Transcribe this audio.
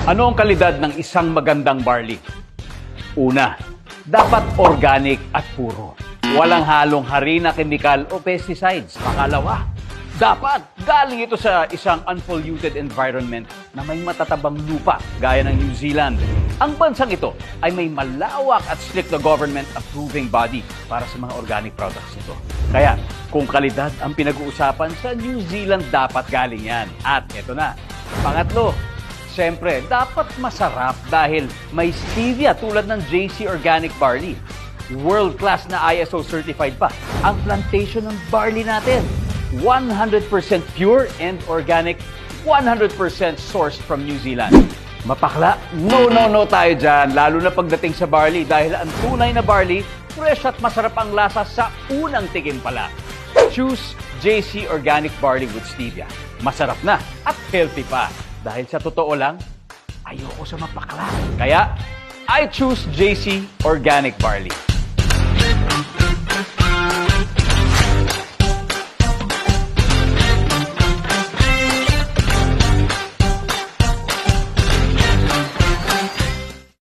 Ano ang kalidad ng isang magandang barley? Una, dapat organic at puro. Walang halong harina, kemikal o pesticides. Pangalawa, dapat galing ito sa isang unpolluted environment na may matatabang lupa gaya ng New Zealand. Ang bansang ito ay may malawak at strict na government approving body para sa mga organic products nito. Kaya kung kalidad ang pinag-uusapan, sa New Zealand dapat galing yan. At ito na, pangatlo, siyempre, dapat masarap dahil may stevia tulad ng JC Organic Barley. World-class na ISO certified pa ang plantation ng barley natin. 100% pure and organic, 100% sourced from New Zealand. Mapakla? No tayo dyan, lalo na pagdating sa barley dahil ang tunay na barley, fresh at masarap ang lasa sa unang tingin pala. Choose JC Organic Barley with Stevia. Masarap na at healthy pa. Dahil sa totoo lang, ayoko sa mapakla. Kaya, I choose JC Organic Barley.